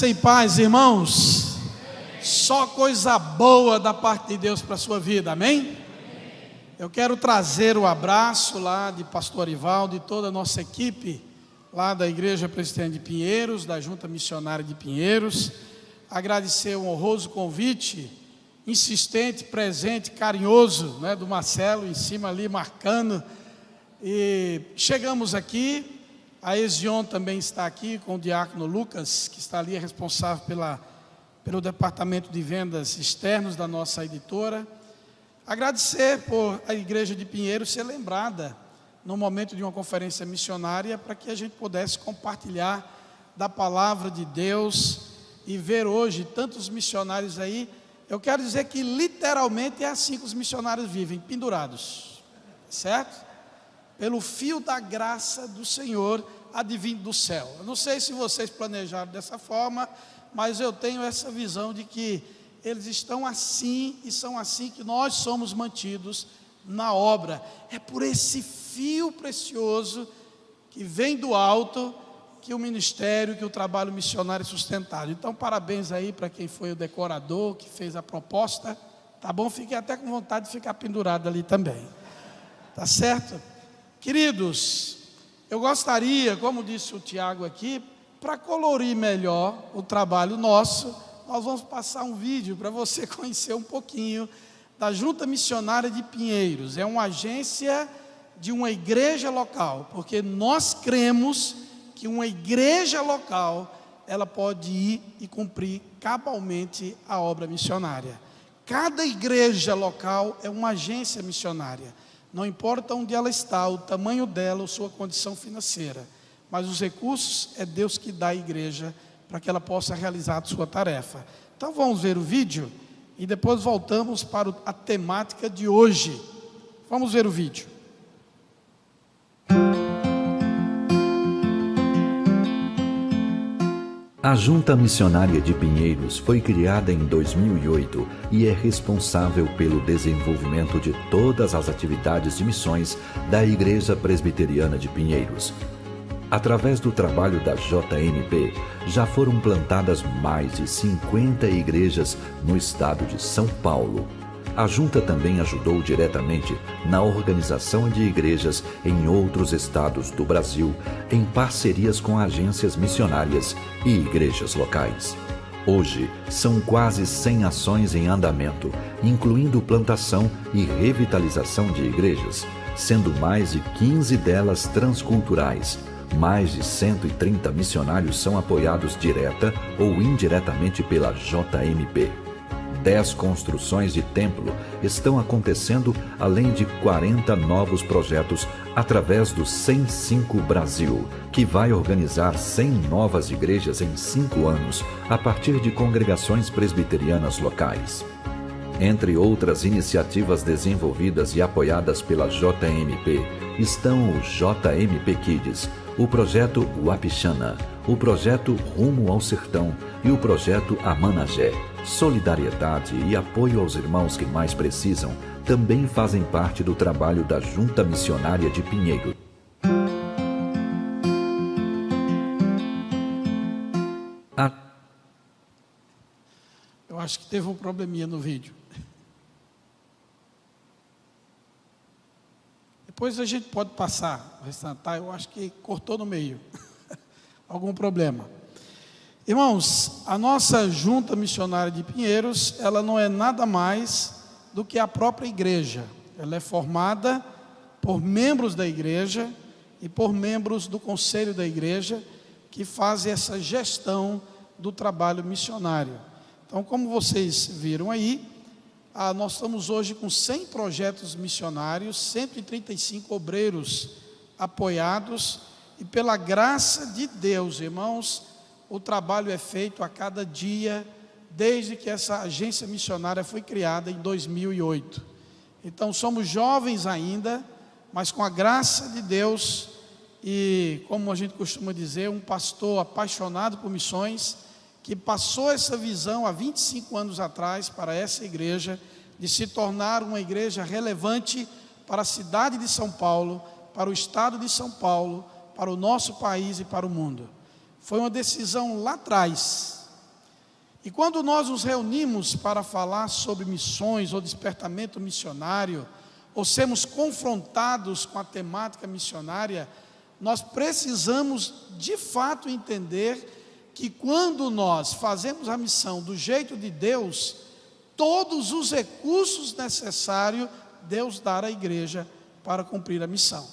Graça e paz, irmãos. Só coisa boa da parte de Deus para a sua vida, amém? Eu quero trazer o abraço lá de pastor Arivaldo e toda a nossa equipe lá da Igreja Presbiteriana de Pinheiros, da Junta Missionária de Pinheiros. Agradecer o honroso convite, insistente, presente, carinhoso, né, do Marcelo, em cima ali, marcando. E chegamos aqui, a Ezion também está aqui, com o diácono Lucas, que está ali responsável pelo departamento de vendas externos da nossa editora. Agradecer por a Igreja de Pinheiros ser lembrada no momento de uma conferência missionária, para que a gente pudesse compartilhar da palavra de Deus e ver hoje tantos missionários aí. Eu quero dizer que literalmente é assim que os missionários vivem, pendurados, certo? Pelo fio da graça do Senhor advindo do céu. Eu não sei se vocês planejaram dessa forma, mas eu tenho essa visão de que eles estão assim e são assim que nós somos mantidos na obra. É por esse fio precioso que vem do alto que o ministério, que o trabalho missionário é sustentado. Então, parabéns aí para quem foi o decorador, que fez a proposta, tá bom? Fiquei até com vontade de ficar pendurado ali também, tá certo? Queridos, eu gostaria, como disse o Tiago aqui, para colorir melhor o trabalho nosso, nós vamos passar um vídeo para você conhecer um pouquinho da Junta Missionária de Pinheiros. É uma agência de uma igreja local, porque nós cremos que uma igreja local, ela pode ir e cumprir cabalmente a obra missionária. Cada igreja local é uma agência missionária. Não importa onde ela está, o tamanho dela, ou sua condição financeira, mas os recursos é Deus que dá à igreja para que ela possa realizar a sua tarefa. Então vamos ver o vídeo e depois voltamos para a temática de hoje. Vamos ver o vídeo. A Junta Missionária de Pinheiros foi criada em 2008 e é responsável pelo desenvolvimento de todas as atividades de missões da Igreja Presbiteriana de Pinheiros. Através do trabalho da JMP, já foram plantadas mais de 50 igrejas no estado de São Paulo. A Junta também ajudou diretamente na organização de igrejas em outros estados do Brasil, em parcerias com agências missionárias e igrejas locais. Hoje, são quase 100 ações em andamento, incluindo plantação e revitalização de igrejas, sendo mais de 15 delas transculturais. Mais de 130 missionários são apoiados direta ou indiretamente pela JMP. 10 construções de templo estão acontecendo, além de 40 novos projetos através do 105 Brasil, que vai organizar 100 novas igrejas em 5 anos, a partir de congregações presbiterianas locais. Entre outras iniciativas desenvolvidas e apoiadas pela JMP, estão o JMP Kids, o projeto Wapixana, o projeto Rumo ao Sertão e o projeto Amanagé. Solidariedade e apoio aos irmãos que mais precisam também fazem parte do trabalho da Junta Missionária de Pinheiros. Eu acho que teve um probleminha no vídeo. Depois a gente pode passar o restante, tá? Eu acho que cortou no meio. Algum problema. Irmãos, a nossa Junta Missionária de Pinheiros, ela não é nada mais do que a própria igreja. Ela é formada por membros da igreja e por membros do conselho da igreja, que fazem essa gestão do trabalho missionário. Então, como vocês viram aí, nós estamos hoje com 100 projetos missionários, 135 obreiros apoiados, e pela graça de Deus, irmãos, o trabalho é feito a cada dia, desde que essa agência missionária foi criada em 2008. Então, somos jovens ainda, mas com a graça de Deus, e como a gente costuma dizer, um pastor apaixonado por missões, que passou essa visão há 25 anos atrás para essa igreja, de se tornar uma igreja relevante para a cidade de São Paulo, para o estado de São Paulo, para o nosso país e para o mundo. Foi uma decisão lá atrás, E quando nós nos reunimos para falar sobre missões ou despertamento missionário, ou sermos confrontados com a temática missionária, nós precisamos de fato entender que quando nós fazemos a missão do jeito de Deus, todos os recursos necessários Deus dá à igreja para cumprir a missão.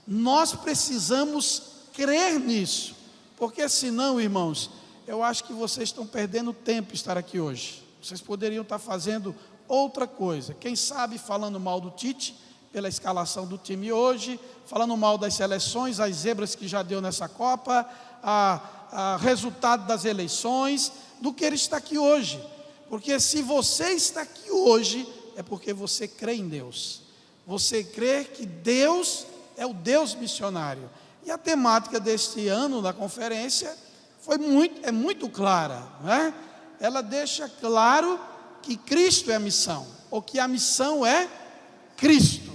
Nós precisamos crer nisso, porque senão, irmãos, eu acho que vocês estão perdendo tempo estar aqui hoje. Vocês poderiam estar fazendo outra coisa. Quem sabe falando mal do Tite, pela escalação do time hoje, falando mal das seleções, as zebras que já deu nessa Copa, resultado das eleições, do que ele está aqui hoje. Porque se você está aqui hoje, é porque você crê em Deus. Você crê que Deus é o Deus missionário. E a temática deste ano da conferência é muito clara, né? Ela deixa claro que Cristo é a missão, ou que a missão é Cristo.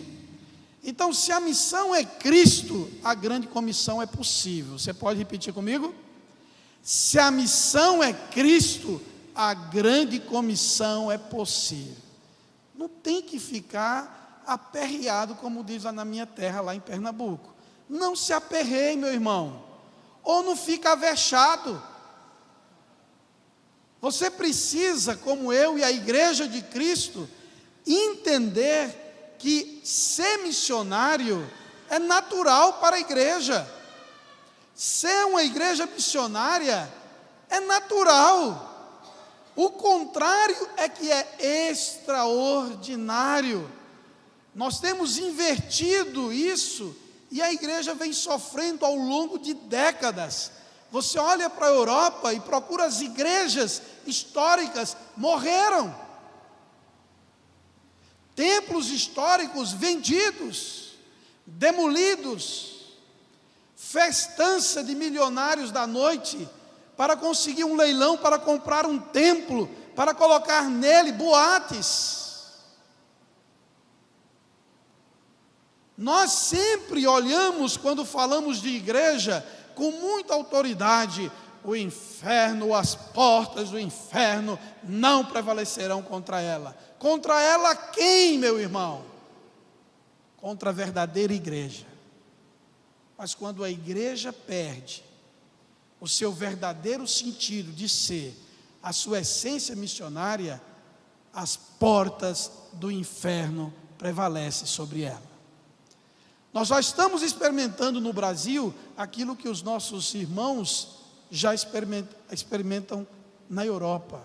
Então, se a missão é Cristo, a grande comissão é possível. Você pode repetir comigo? Se a missão é Cristo, a grande comissão é possível. Não tem que ficar aperreado, como diz lá na minha terra, lá em Pernambuco. Não se aperreie, meu irmão. Ou não fica avexado. Você precisa, como eu e a igreja de Cristo, entender que ser missionário é natural para a igreja. Ser uma igreja missionária é natural. O contrário é que é extraordinário. Nós temos invertido isso e a igreja vem sofrendo ao longo de décadas. Você olha para a Europa e procura as igrejas históricas, morreram. Templos históricos vendidos, demolidos, festança de milionários da noite, para conseguir um leilão, para comprar um templo, para colocar nele boates. Nós sempre olhamos, quando falamos de igreja, com muita autoridade: o inferno, as portas do inferno não prevalecerão contra ela. Contra ela quem, meu irmão? Contra a verdadeira igreja. Mas quando a igreja perde o seu verdadeiro sentido de ser, a sua essência missionária, as portas do inferno prevalecem sobre ela. Nós já estamos experimentando no Brasil aquilo que os nossos irmãos já experimentam na Europa.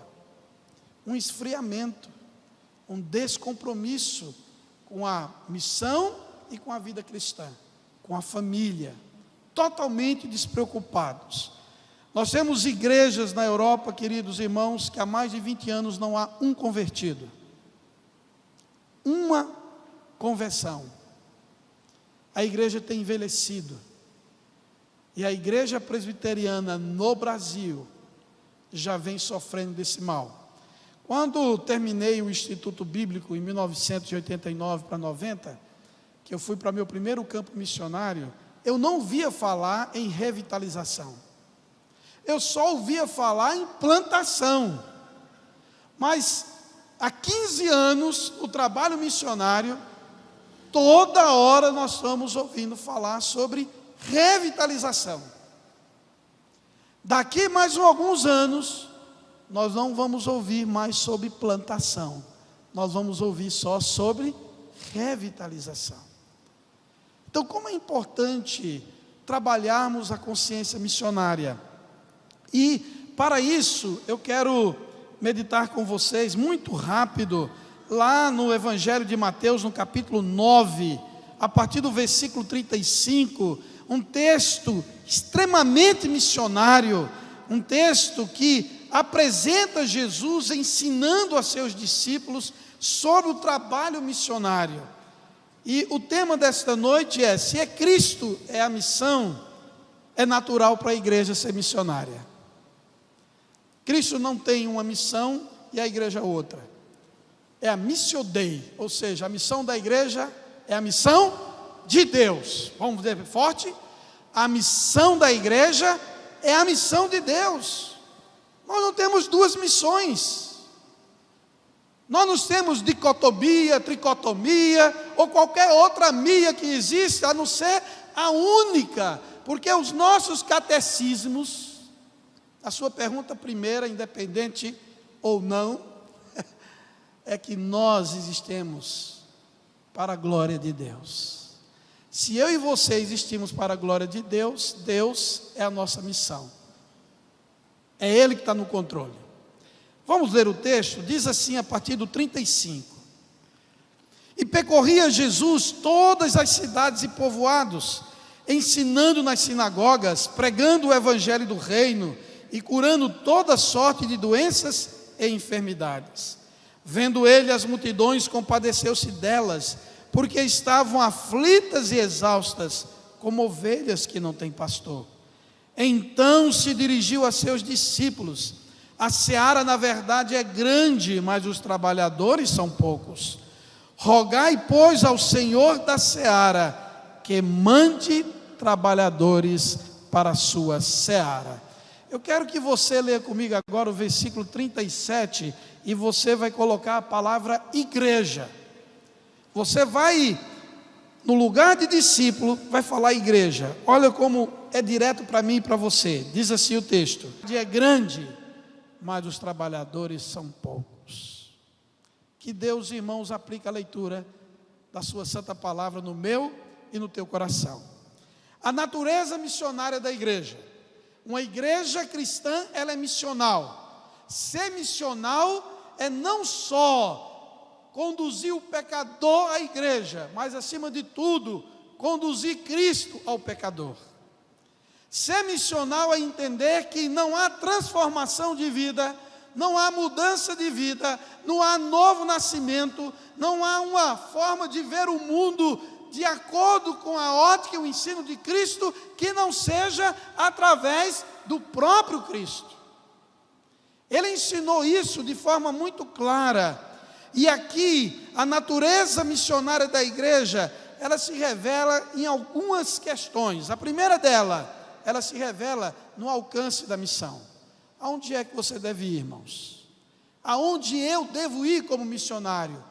Um esfriamento, um descompromisso com a missão e com a vida cristã, com a família, totalmente despreocupados. Nós temos igrejas na Europa, queridos irmãos, que há mais de 20 anos não há um convertido. Uma conversão. A igreja tem envelhecido. E a igreja presbiteriana no Brasil já vem sofrendo desse mal. Quando terminei o Instituto Bíblico em 1989 para 90, que eu fui para meu primeiro campo missionário, eu não ouvia falar em revitalização. Eu só ouvia falar em plantação. Mas há 15 anos, o trabalho missionário, toda hora nós estamos ouvindo falar sobre revitalização. Daqui mais alguns anos, nós não vamos ouvir mais sobre plantação. Nós vamos ouvir só sobre revitalização. Então, como é importante trabalharmos a consciência missionária. E, para isso, eu quero meditar com vocês, muito rápido, lá no Evangelho de Mateus, no capítulo 9, a partir do versículo 35, um texto extremamente missionário, um texto que apresenta Jesus ensinando a seus discípulos sobre o trabalho missionário. E o tema desta noite é: se é Cristo é a missão, é natural para a igreja ser missionária. Cristo não tem uma missão e a igreja outra. É a Missio Dei, ou seja, a missão da igreja é a missão de Deus. Vamos dizer forte? A missão da igreja é a missão de Deus. Nós não temos duas missões. Nós não temos dicotomia, tricotomia, ou qualquer outra mia que existe, a não ser a única. Porque os nossos catecismos, a sua pergunta primeira, independente ou não, é que nós existimos para a glória de Deus. Se eu e você existimos para a glória de Deus, Deus é a nossa missão. É Ele que está no controle. Vamos ler o texto? Diz assim a partir do 35. E percorria Jesus todas as cidades e povoados, ensinando nas sinagogas, pregando o evangelho do reino e curando toda sorte de doenças e enfermidades. Vendo ele as multidões, compadeceu-se delas, porque estavam aflitas e exaustas, como ovelhas que não têm pastor. Então se dirigiu a seus discípulos: a seara na verdade é grande, mas os trabalhadores são poucos. Rogai, pois, ao Senhor da seara, que mande trabalhadores para a sua seara. Eu quero que você leia comigo agora o versículo 37, e você vai colocar a palavra igreja. Você vai, no lugar de discípulo, vai falar igreja. Olha como é direto para mim e para você. Diz assim o texto: o dia é grande, mas os trabalhadores são poucos. Que Deus, irmãos, aplique a leitura da sua santa palavra no meu e no teu coração. A natureza missionária da igreja. Uma igreja cristã, ela é missional. Ser missional é não só conduzir o pecador à igreja, mas acima de tudo, conduzir Cristo ao pecador. Ser missional é entender que não há transformação de vida, não há mudança de vida, não há novo nascimento, não há uma forma de ver o mundo de acordo com a ótica e o ensino de Cristo, que não seja através do próprio Cristo. Ele ensinou isso de forma muito clara. E aqui, a natureza missionária da igreja, ela se revela em algumas questões. A primeira dela, ela se revela no alcance da missão. Aonde é que você deve ir, irmãos? Aonde eu devo ir como missionário?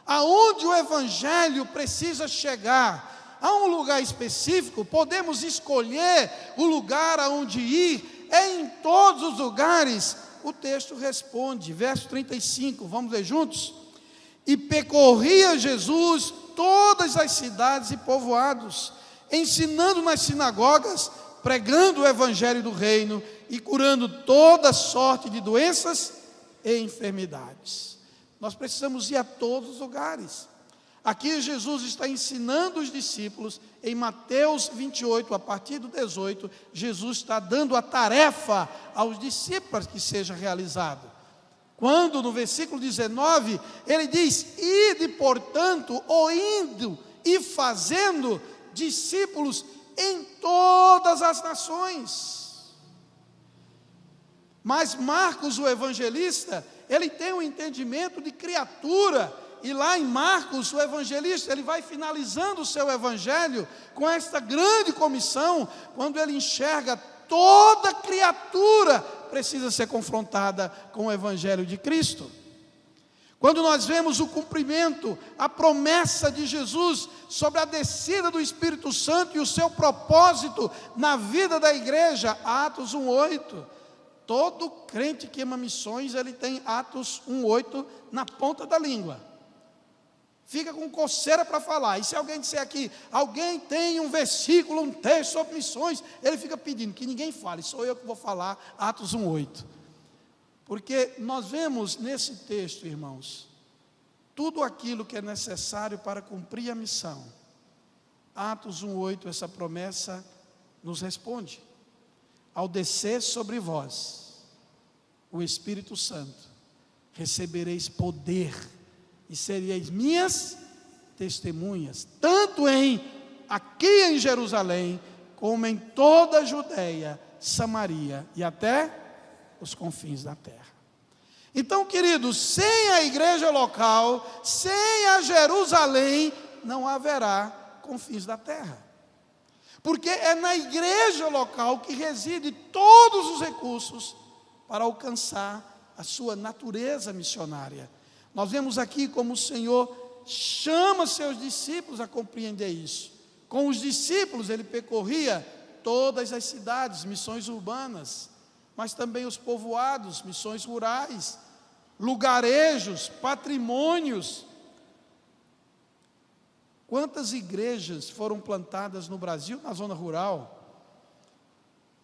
Aonde o evangelho precisa chegar? Há um lugar específico? Podemos escolher o lugar aonde ir? É em todos os lugares? O texto responde, verso 35, vamos ler juntos? E percorria Jesus todas as cidades e povoados, ensinando nas sinagogas, pregando o evangelho do reino e curando toda sorte de doenças e enfermidades. Nós precisamos ir a todos os lugares. Aqui Jesus está ensinando os discípulos, em Mateus 28, a partir do 18, Jesus está dando a tarefa aos discípulos que seja realizado. Quando no versículo 19, ele diz: ide, portanto, ou indo e fazendo discípulos em todas as nações. Mas Marcos, o evangelista, ele tem um entendimento de criatura, e lá em Marcos, o evangelista, ele vai finalizando o seu evangelho com esta grande comissão, quando ele enxerga toda criatura precisa ser confrontada com o evangelho de Cristo. Quando nós vemos o cumprimento, a promessa de Jesus sobre a descida do Espírito Santo e o seu propósito na vida da igreja, Atos 1:8. Todo crente que ama missões, ele tem Atos 1:8 na ponta da língua. Fica com coceira para falar. E se alguém disser aqui, alguém tem um versículo, um texto sobre missões, ele fica pedindo que ninguém fale, sou eu que vou falar, Atos 1:8. Porque nós vemos nesse texto, irmãos, tudo aquilo que é necessário para cumprir a missão. Atos 1:8, essa promessa nos responde: ao descer sobre vós o Espírito Santo, recebereis poder, e seríeis minhas testemunhas, tanto aqui em Jerusalém, como em toda a Judeia, Samaria e até os confins da terra. Então, queridos, sem a igreja local, sem a Jerusalém, não haverá confins da terra. Porque é na igreja local que reside todos os recursos para alcançar a sua natureza missionária. Nós vemos aqui como o Senhor chama seus discípulos a compreender isso. Com os discípulos ele percorria todas as cidades, missões urbanas, mas também os povoados, missões rurais, lugarejos, patrimônios. Quantas igrejas foram plantadas no Brasil, na zona rural?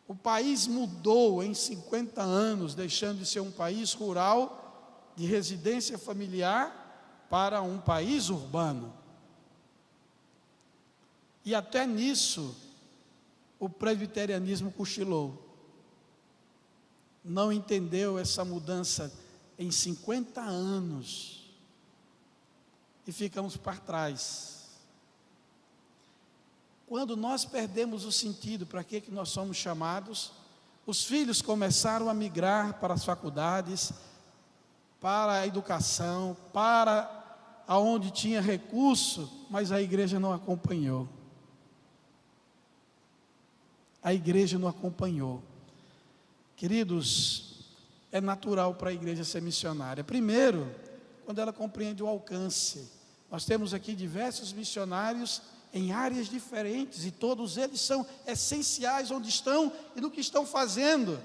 O país mudou em 50 anos, deixando de ser um país rural, de residência familiar, para um país urbano. E até nisso, o presbiterianismo cochilou. Não entendeu essa mudança em 50 anos. E ficamos para trás. Quando nós perdemos o sentido para que nós somos chamados, os filhos começaram a migrar para as faculdades, para a educação, para aonde tinha recurso, mas a igreja não acompanhou. A igreja não acompanhou. Queridos, é natural para a igreja ser missionária. Primeiro, quando ela compreende o alcance. Nós temos aqui diversos missionários em áreas diferentes, e todos eles são essenciais onde estão e no que estão fazendo.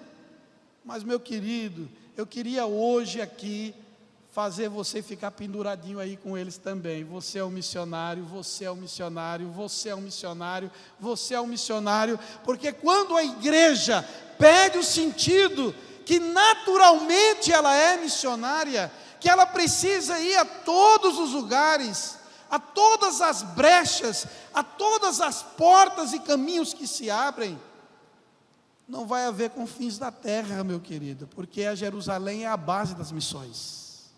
Mas, meu querido, eu queria hoje aqui fazer você ficar penduradinho aí com eles também. Você é um missionário, você é um missionário, você é um missionário, você é um missionário, porque quando a igreja perde o sentido que naturalmente ela é missionária, que ela precisa ir a todos os lugares, a todas as brechas, a todas as portas e caminhos que se abrem, não vai haver confins da terra, meu querido, porque a Jerusalém é a base das missões.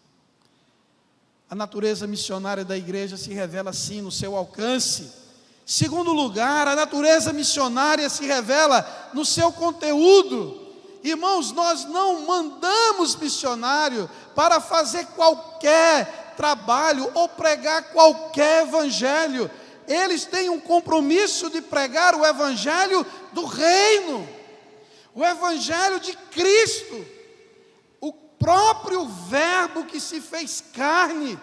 A natureza missionária da igreja se revela assim no seu alcance. Segundo lugar, a natureza missionária se revela no seu conteúdo. Irmãos, nós não mandamos missionário para fazer qualquer trabalho ou pregar qualquer evangelho. Eles têm um compromisso de pregar o evangelho do reino, o evangelho de Cristo, o próprio verbo que se fez carne.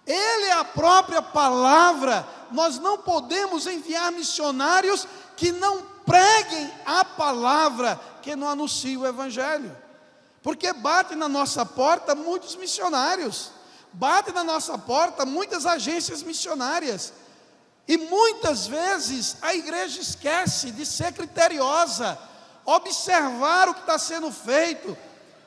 Ele é a própria palavra. Nós não podemos enviar missionários que não preguem a palavra, que não anunciem o evangelho, porque bate na nossa porta muitos missionários, bate na nossa porta muitas agências missionárias, e muitas vezes a igreja esquece de ser criteriosa, observar o que está sendo feito.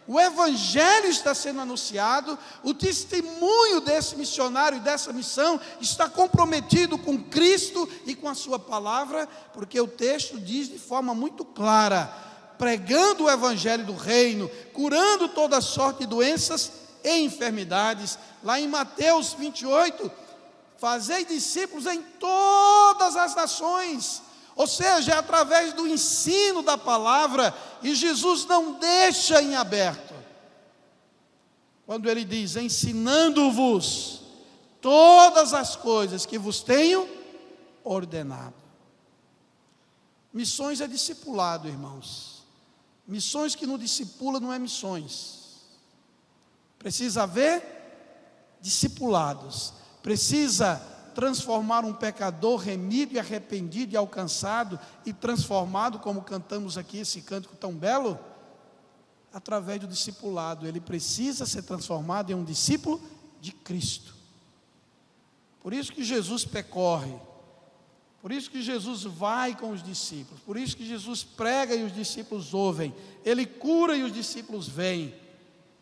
O evangelho está sendo anunciado, o testemunho desse missionário e dessa missão está comprometido com Cristo e com a sua palavra, porque o texto diz de forma muito clara: pregando o evangelho do reino, curando toda sorte de doenças e enfermidades. Lá em Mateus 28, fazei discípulos em todas as nações. Ou seja, é através do ensino da palavra, e Jesus não deixa em aberto. Quando ele diz: ensinando-vos todas as coisas que vos tenho ordenado. Missões é discipulado, irmãos. Missões que não discipula não é missões. Precisa haver discipulados. Precisa transformar um pecador remido e arrependido e alcançado e transformado, como cantamos aqui esse cântico tão belo, através do discipulado. Ele precisa ser transformado em um discípulo de Cristo. Por isso que Jesus percorre, por isso que Jesus vai com os discípulos, por isso que Jesus prega e os discípulos ouvem, ele cura e os discípulos vêm,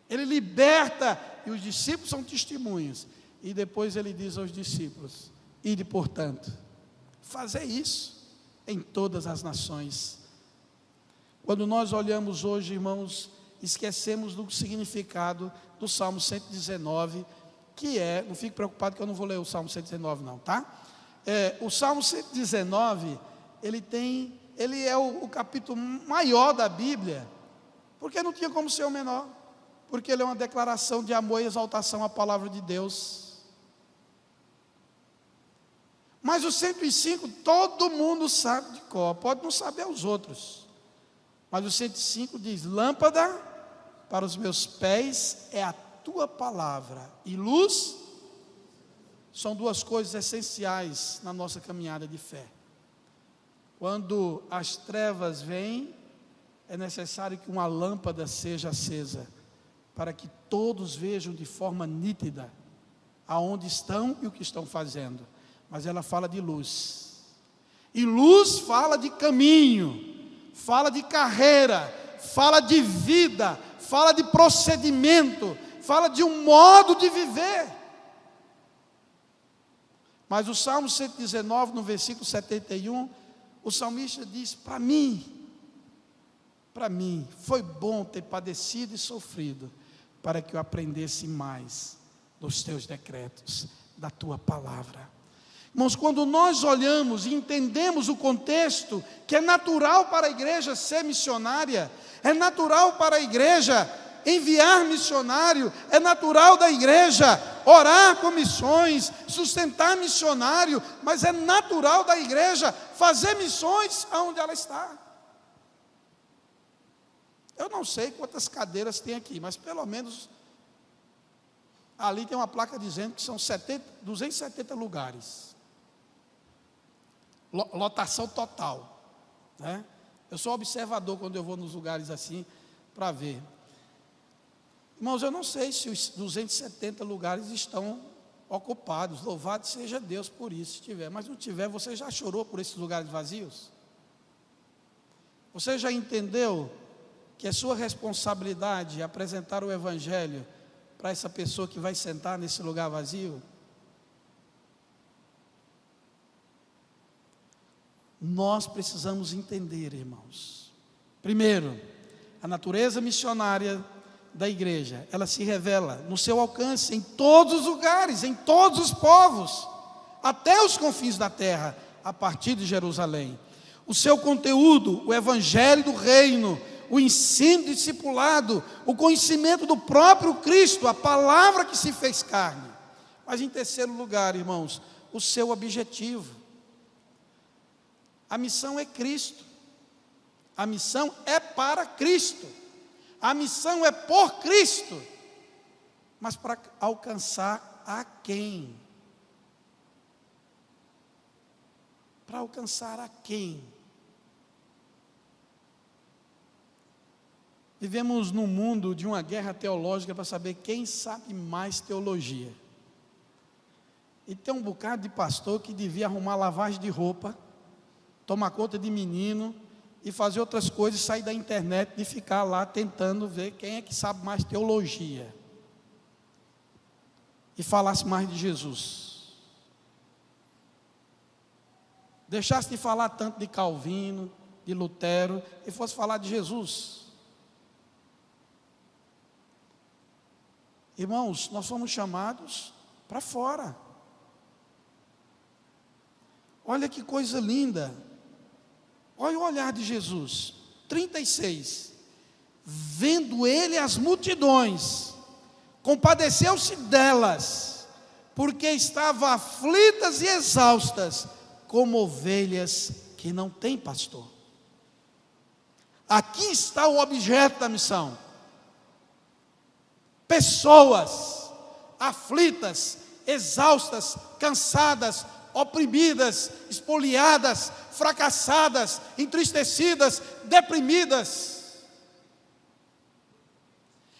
ele liberta e os discípulos são testemunhas. E depois ele diz aos discípulos: ide, portanto, fazer isso em todas as nações. Quando nós olhamos hoje, irmãos, esquecemos do significado do Salmo 119, que é, não fique preocupado que eu não vou ler o Salmo 119 não, tá? O Salmo 119, ele é o capítulo maior da Bíblia, porque não tinha como ser o menor, porque ele é uma declaração de amor e exaltação à palavra de Deus. Mas o 105 todo mundo sabe de cor, pode não saber os outros, mas o 105 diz: lâmpada para os meus pés é a tua palavra, e luz. São duas coisas essenciais na nossa caminhada de fé. Quando as trevas vêm, é necessário que uma lâmpada seja acesa, para que todos vejam de forma nítida aonde estão e o que estão fazendo. Mas ela fala de luz, e luz fala de caminho, fala de carreira, fala de vida, fala de procedimento, fala de um modo de viver. Mas o Salmo 119, no versículo 71, o salmista diz: para mim, foi bom ter padecido e sofrido, para que eu aprendesse mais dos teus decretos, da tua palavra. Irmãos, quando nós olhamos e entendemos o contexto, que é natural para a igreja ser missionária, é natural para a igreja enviar missionário, é natural da igreja orar com missões, sustentar missionário, mas é natural da igreja fazer missões aonde ela está. Eu não sei quantas cadeiras tem aqui, mas pelo menos ali tem uma placa dizendo que são 270 lugares. Lotação total, né? Eu sou observador quando eu vou nos lugares assim, para ver. Irmãos, eu não sei se os 270 lugares estão ocupados. Louvado seja Deus por isso, se tiver. Mas não tiver, você já chorou por esses lugares vazios? Você já entendeu que é sua responsabilidade apresentar o Evangelho para essa pessoa que vai sentar nesse lugar vazio? Nós precisamos entender, irmãos. Primeiro, a natureza missionária da igreja, ela se revela no seu alcance em todos os lugares, em todos os povos, até os confins da terra, a partir de Jerusalém. O seu conteúdo, o evangelho do reino, o ensino discipulado, o conhecimento do próprio Cristo, a palavra que se fez carne. Mas em terceiro lugar, irmãos, o seu objetivo. A missão é Cristo. A missão é para Cristo. A missão é por Cristo, mas para alcançar a quem? Para alcançar a quem? Vivemos num mundo de uma guerra teológica para saber quem sabe mais teologia. E tem um bocado de pastor que devia arrumar lavagem de roupa, tomar conta de menino, e fazer outras coisas, sair da internet e ficar lá tentando ver quem é que sabe mais teologia e falasse mais de Jesus. Deixasse de falar tanto de Calvino, de Lutero, e fosse falar de Jesus. Irmãos, nós fomos chamados para fora. Olha que coisa linda. Olha o olhar de Jesus. 36. Vendo ele as multidões, compadeceu-se delas, porque estavam aflitas e exaustas, como ovelhas que não têm pastor. Aqui está o objeto da missão. Pessoas aflitas, exaustas, cansadas, oprimidas, espoliadas, fracassadas, entristecidas, deprimidas.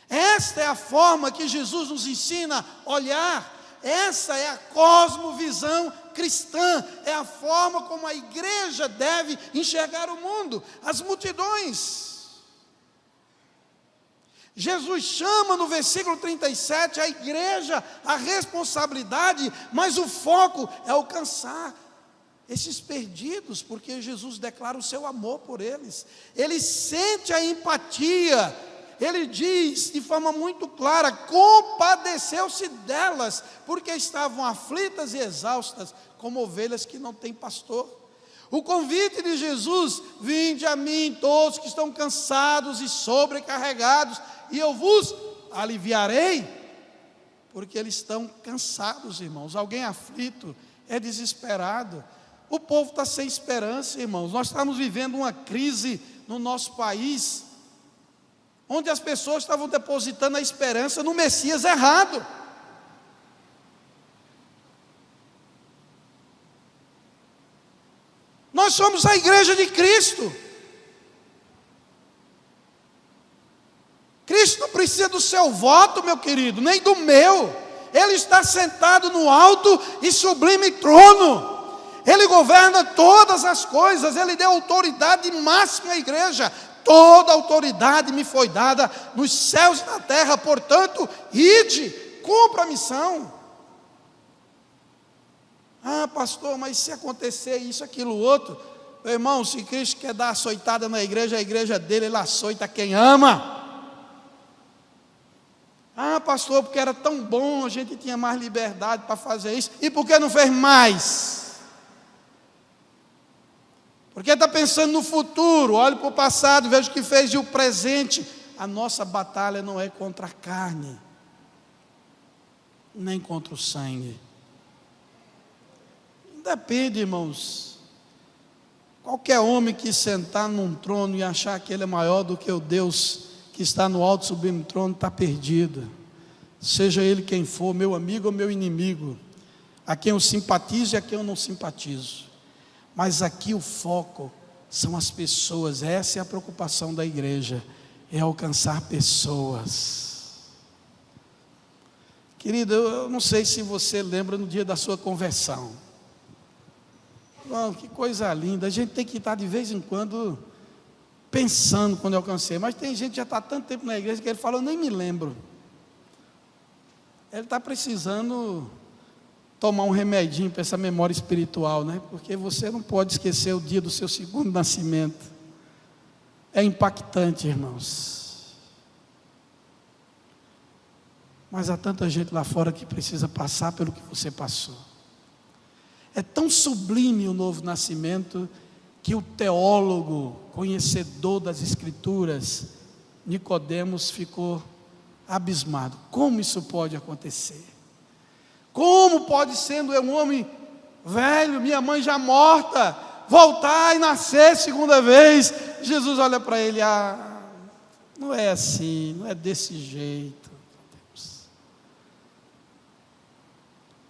Esta é a forma que Jesus nos ensina a olhar. Essa é a cosmovisão cristã, é a forma como a igreja deve enxergar o mundo, as multidões. Jesus chama no versículo 37 a igreja, a responsabilidade, mas o foco é alcançar esses perdidos, porque Jesus declara o seu amor por eles. Ele sente a empatia, ele diz de forma muito clara, compadeceu-se delas, porque estavam aflitas e exaustas, como ovelhas que não têm pastor. O convite de Jesus: vinde a mim todos que estão cansados e sobrecarregados, e eu vos aliviarei, porque eles estão cansados, irmãos. Alguém aflito é desesperado. O povo está sem esperança, irmãos. Nós estamos vivendo uma crise no nosso país onde as pessoas estavam depositando a esperança no Messias errado. Nós somos a igreja de Cristo. Cristo não precisa do seu voto, meu querido, nem do meu. Ele está sentado no alto e sublime trono. Ele governa todas as coisas. Ele deu autoridade máxima à igreja. Toda autoridade me foi dada nos céus e na terra. Portanto, ide, cumpra a missão. Ah, pastor, mas se acontecer isso, aquilo, outro. Meu irmão, se Cristo quer dar açoitada na igreja, a igreja dele, ele açoita quem ama. Ah, pastor, porque era tão bom, a gente tinha mais liberdade para fazer isso. E por que não fez mais? Porque está pensando no futuro. Olhe para o passado, veja o que fez e o presente. A nossa batalha não é contra a carne, nem contra o sangue. Depende, irmãos. Qualquer homem que sentar num trono e achar que ele é maior do que o Deus que está no alto sublime trono, está perdido. Seja ele quem for, meu amigo ou meu inimigo, a quem eu simpatizo e a quem eu não simpatizo. Mas aqui o foco são as pessoas. Essa é a preocupação da igreja, é alcançar pessoas. Querido, eu não sei se você lembra no dia da sua conversão. Oh, que coisa linda. A gente tem que estar de vez em quando pensando quando eu alcancei. Mas tem gente que já está há tanto tempo na igreja que ele fala, eu nem me lembro. Ele está precisando tomar um remedinho para essa memória espiritual, né? Porque você não pode esquecer o dia do seu segundo nascimento. É impactante, irmãos. Mas há tanta gente lá fora que precisa passar pelo que você passou. É tão sublime o novo nascimento que o teólogo, conhecedor das Escrituras, Nicodemos, ficou abismado. Como isso pode acontecer? Como pode, sendo eu um homem velho, minha mãe já morta, voltar e nascer segunda vez? Jesus olha para ele, não é assim, não é desse jeito.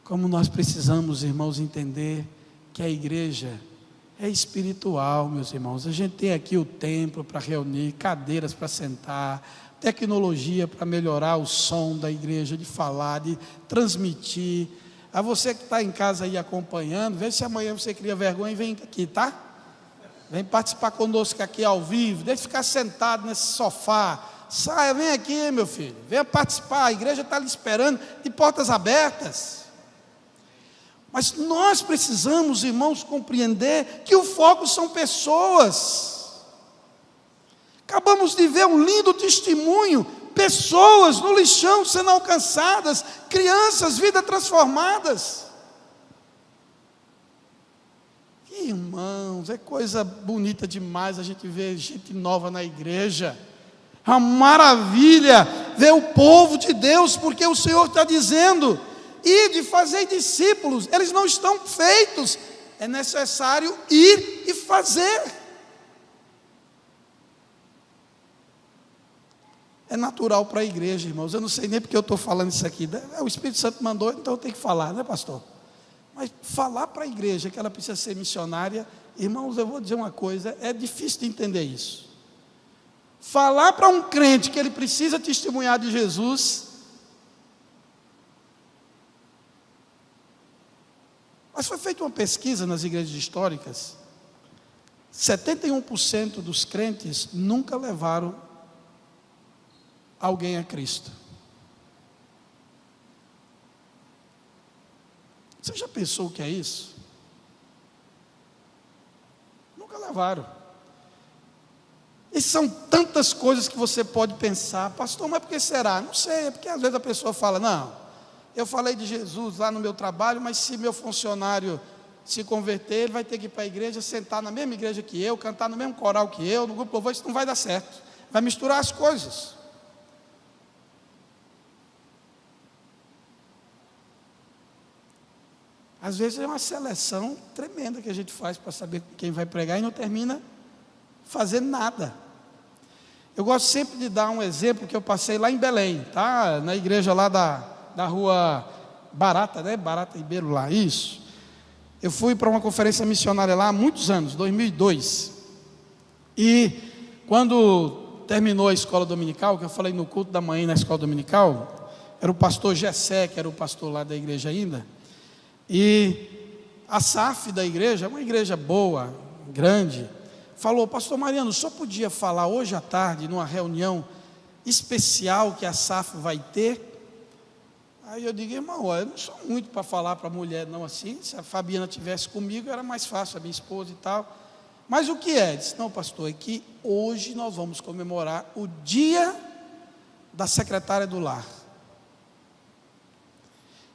Como nós precisamos, irmãos, entender que a igreja é espiritual, meus irmãos. A gente tem aqui o templo para reunir, cadeiras para sentar, tecnologia para melhorar o som da igreja, de falar, de transmitir. A você que está em casa aí acompanhando, veja se amanhã você cria vergonha e vem aqui, tá? Vem participar conosco aqui ao vivo, deixa ficar sentado nesse sofá. Saia, vem aqui, meu filho, venha participar, a igreja está lhe esperando de portas abertas. Mas nós precisamos, irmãos, compreender que o foco são pessoas. Acabamos de ver um lindo testemunho, pessoas no lixão sendo alcançadas, crianças, vidas transformadas. Irmãos, é coisa bonita demais a gente ver gente nova na igreja. É uma maravilha ver o povo de Deus, porque o Senhor está dizendo, ide, fazei discípulos. Eles não estão feitos, é necessário ir e fazer. É natural para a igreja, irmãos. Eu não sei nem porque eu estou falando isso aqui. O Espírito Santo mandou, então eu tenho que falar, né, pastor? Mas falar para a igreja que ela precisa ser missionária, irmãos, eu vou dizer uma coisa, é difícil de entender isso. Falar para um crente que ele precisa testemunhar de Jesus. Mas foi feita uma pesquisa nas igrejas históricas, 71% dos crentes nunca levaram alguém a Cristo. Você já pensou o que é isso? Nunca levaram. E são tantas coisas que você pode pensar, pastor, mas por que será? Não sei, é porque às vezes a pessoa fala, não, eu falei de Jesus lá no meu trabalho, mas se meu funcionário se converter, ele vai ter que ir para a igreja, sentar na mesma igreja que eu, cantar no mesmo coral que eu, no grupo louvor, isso não vai dar certo, vai misturar as coisas. Às vezes é uma seleção tremenda que a gente faz para saber quem vai pregar e não termina fazendo nada. Eu gosto sempre de dar um exemplo que eu passei lá em Belém, tá? Na igreja lá da rua Barata, né? Barata Ribeiro lá, isso. Eu fui para uma conferência missionária lá há muitos anos, 2002. E quando terminou a escola dominical, que eu falei no culto da manhã na escola dominical, era o pastor Gessé, que era o pastor lá da igreja ainda. E a SAF da igreja, uma igreja boa, grande, falou: pastor Mariano, só podia falar hoje à tarde, numa reunião especial que a SAF vai ter? Aí eu digo: irmão, eu não sou muito para falar para mulher não assim, se a Fabiana tivesse comigo era mais fácil, a minha esposa e tal. Mas o que é? Ele disse: não, pastor, é que hoje nós vamos comemorar o dia da secretária do lar.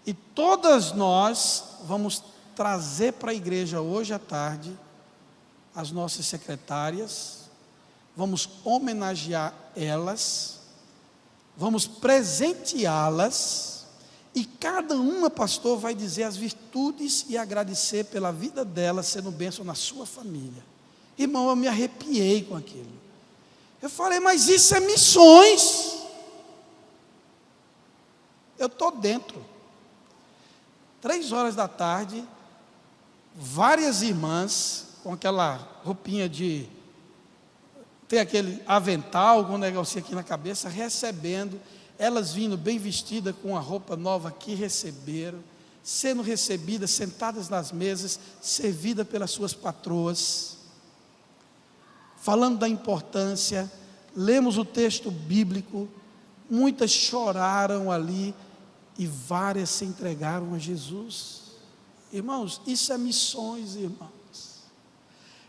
E todas nós vamos trazer para a igreja hoje à tarde as nossas secretárias, vamos homenagear elas, vamos presenteá-las, e cada uma, pastor, vai dizer as virtudes e agradecer pela vida dela, sendo bênção na sua família. Irmão, eu me arrepiei com aquilo. Eu falei: mas isso é missões. Eu estou dentro. 3 horas da tarde, várias irmãs com aquela roupinha de... tem aquele avental com um negocinho aqui na cabeça, recebendo, elas vindo bem vestidas, com a roupa nova aqui, receberam, sendo recebidas, sentadas nas mesas, servidas pelas suas patroas, falando da importância. Lemos o texto bíblico, muitas choraram ali, e várias se entregaram a Jesus. Irmãos, isso é missões, irmãos.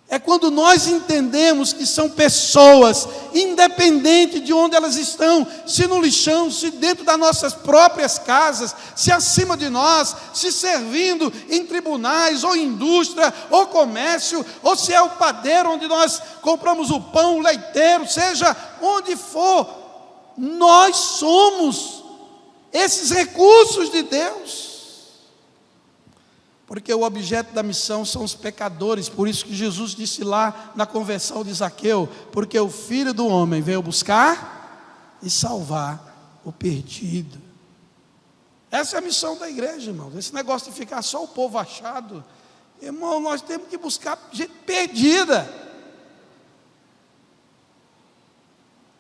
É quando nós entendemos que são pessoas, independente de onde elas estão, se no lixão, se dentro das nossas próprias casas, se acima de nós, se servindo em tribunais, ou indústria, ou comércio, ou se é o padeiro onde nós compramos o pão, o leiteiro, seja onde for, nós somos esses recursos de Deus. Porque o objeto da missão são os pecadores. Por isso que Jesus disse lá na conversão de Zaqueu: porque o Filho do Homem veio buscar e salvar o perdido. Essa é a missão da igreja, irmãos. Esse negócio de ficar só o povo achado, irmão, nós temos que buscar gente perdida.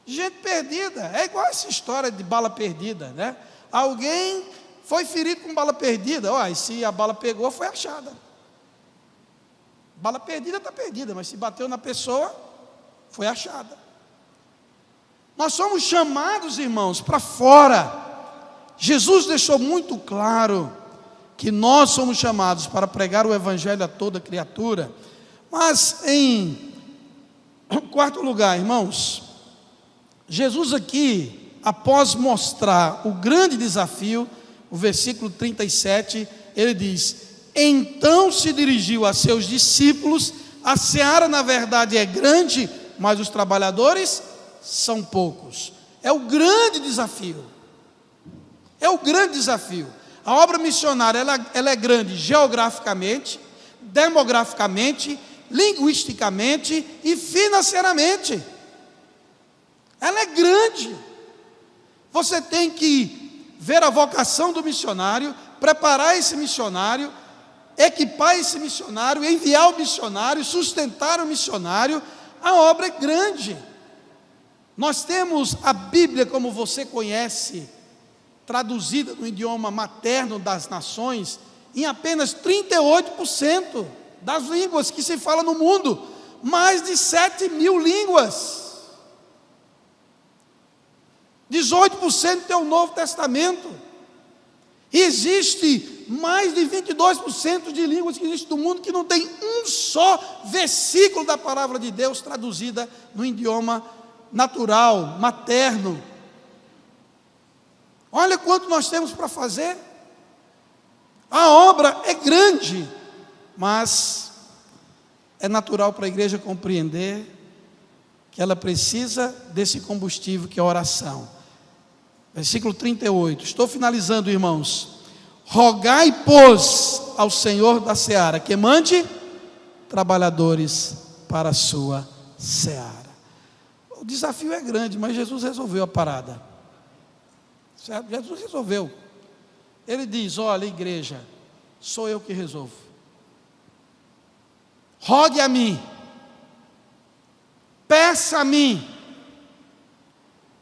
Gente perdida. É igual essa história de bala perdida, né? Alguém foi ferido com bala perdida. E se a bala pegou, foi achada. Bala perdida está perdida, mas se bateu na pessoa, foi achada. Nós somos chamados, irmãos, para fora. Jesus deixou muito claro que nós somos chamados para pregar o evangelho a toda criatura. Mas em quarto lugar, irmãos, Jesus aqui, após mostrar o grande desafio, o versículo 37, ele diz: então se dirigiu a seus discípulos: a seara na verdade é grande, mas os trabalhadores são poucos. É o grande desafio. É o grande desafio. A obra missionária, ela é grande geograficamente, demograficamente, linguisticamente e financeiramente. Ela é grande. Você tem que ver a vocação do missionário, preparar esse missionário, equipar esse missionário, enviar o missionário, sustentar o missionário. A obra é grande. Nós temos a Bíblia, como você conhece, traduzida no idioma materno das nações, em apenas 38% das línguas que se fala no mundo. Mais de 7.000 línguas. 18% tem o Novo Testamento. E existe mais de 22% de línguas que existem no mundo que não tem um só versículo da palavra de Deus traduzida no idioma natural, materno. Olha quanto nós temos para fazer. A obra é grande, mas é natural para a igreja compreender que ela precisa desse combustível que é a oração. Versículo 38, estou finalizando, irmãos. Rogai, pois, ao Senhor da seara que mande trabalhadores para a sua seara. O desafio é grande, mas Jesus resolveu a parada. Certo? Jesus resolveu. Ele diz: olha, igreja, sou eu que resolvo. Rogue a mim, peça a mim,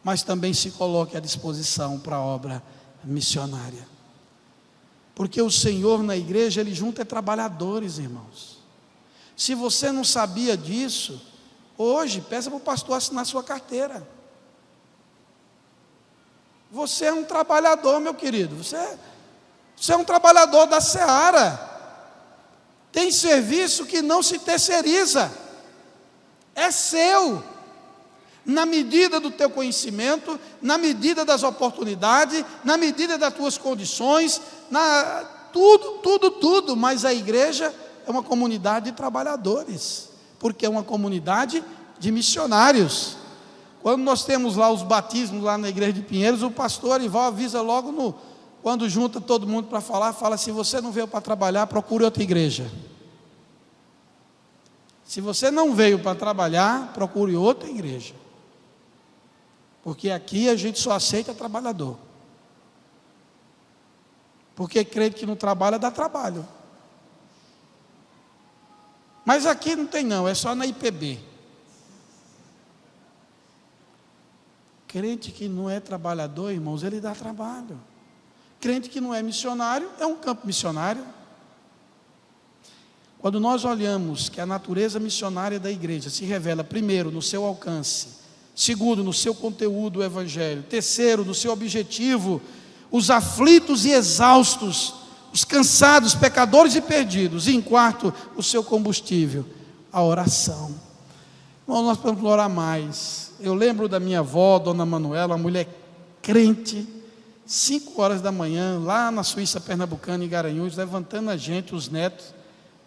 mas também se coloque à disposição para a obra missionária. Porque o Senhor na igreja, Ele junta trabalhadores, irmãos. Se você não sabia disso, hoje, peça para o pastor assinar sua carteira. Você é um trabalhador, meu querido. Você é um trabalhador da seara. Tem serviço que não se terceiriza. É seu. Na medida do teu conhecimento, na medida das oportunidades, na medida das tuas condições, tudo. Mas a igreja é uma comunidade de trabalhadores, porque é uma comunidade de missionários. Quando nós temos lá os batismos lá na igreja de Pinheiros, o pastor Arival avisa logo quando junta todo mundo para falar, fala: se você não veio para trabalhar, procure outra igreja. Se você não veio para trabalhar, procure outra igreja. Porque aqui a gente só aceita trabalhador. Porque crente que não trabalha, dá trabalho. Mas aqui não tem não, é só na IPB. Crente que não é trabalhador, irmãos, ele dá trabalho. Crente que não é missionário, é um campo missionário. Quando nós olhamos que a natureza missionária da igreja se revela, primeiro, no seu alcance, segundo, no seu conteúdo, o evangelho, terceiro, no seu objetivo, os aflitos e exaustos, os cansados, pecadores e perdidos, e em quarto, o seu combustível, a oração. Bom, nós podemos orar mais. Eu lembro da minha avó, Dona Manuela, uma mulher crente, 5 horas da manhã, lá na Suíça Pernambucana, em Garanhuns, levantando a gente, os netos,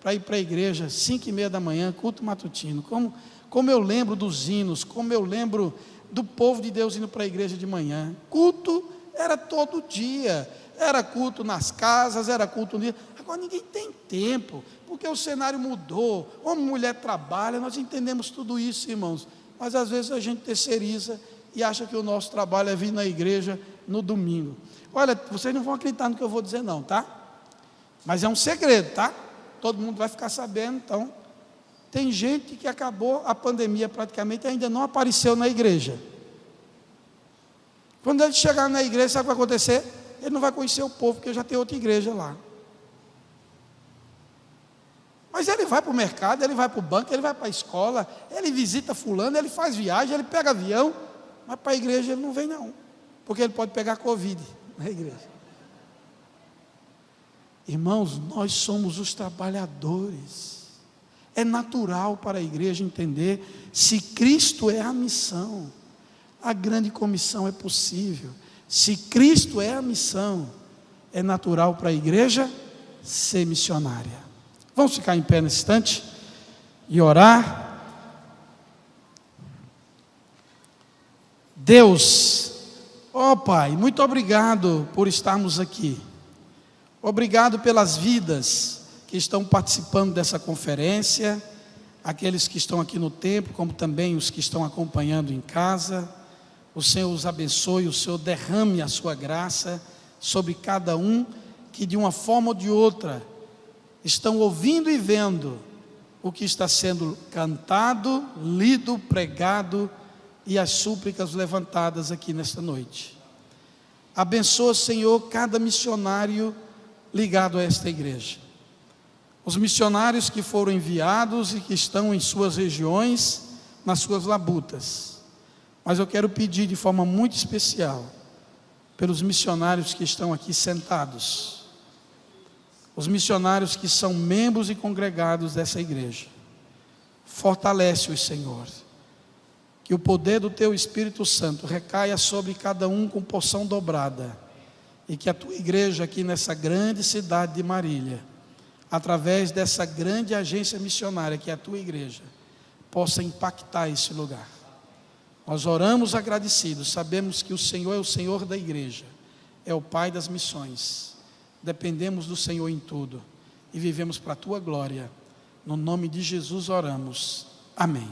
para ir para a igreja, 5:30 da manhã, culto matutino. Como eu lembro dos hinos, como eu lembro do povo de Deus indo para a igreja de manhã. Culto era todo dia, era culto nas casas, era culto no dia. Agora ninguém tem tempo, porque o cenário mudou, homem e mulher trabalham, nós entendemos tudo isso, irmãos, mas às vezes a gente terceiriza e acha que o nosso trabalho é vir na igreja no domingo. Olha, vocês não vão acreditar no que eu vou dizer não, tá? Mas é um segredo, tá? Todo mundo vai ficar sabendo. Então, tem gente que acabou a pandemia praticamente, ainda não apareceu na igreja. Quando ele chegar na igreja, sabe o que vai acontecer? Ele não vai conhecer o povo, porque já tem outra igreja lá. Mas ele vai para o mercado, ele vai para o banco, ele vai para a escola, ele visita fulano, ele faz viagem, ele pega avião, mas para a igreja ele não vem não, porque ele pode pegar Covid na igreja. Irmãos, nós somos os trabalhadores. É natural para a igreja entender, se Cristo é a missão, a grande comissão é possível. Se Cristo é a missão, é natural para a igreja ser missionária. Vamos ficar em pé nesse instante e orar. Deus, ó Pai, muito obrigado por estarmos aqui. Obrigado pelas vidas que estão participando dessa conferência, aqueles que estão aqui no templo, como também os que estão acompanhando em casa. O Senhor os abençoe, o Senhor derrame a sua graça sobre cada um que de uma forma ou de outra estão ouvindo e vendo o que está sendo cantado, lido, pregado e as súplicas levantadas aqui nesta noite. Abençoa, Senhor, cada missionário ligado a esta igreja. Os missionários que foram enviados e que estão em suas regiões, nas suas labutas. Mas eu quero pedir de forma muito especial pelos missionários que estão aqui sentados, os missionários que são membros e congregados dessa igreja. Fortalece-os, Senhor, que o poder do Teu Espírito Santo recaia sobre cada um com porção dobrada, e que a Tua igreja aqui nessa grande cidade de Marília, através dessa grande agência missionária que é a Tua igreja, possa impactar esse lugar. Nós oramos agradecidos, sabemos que o Senhor é o Senhor da igreja, é o Pai das missões, dependemos do Senhor em tudo, e vivemos para a Tua glória, no nome de Jesus oramos, amém.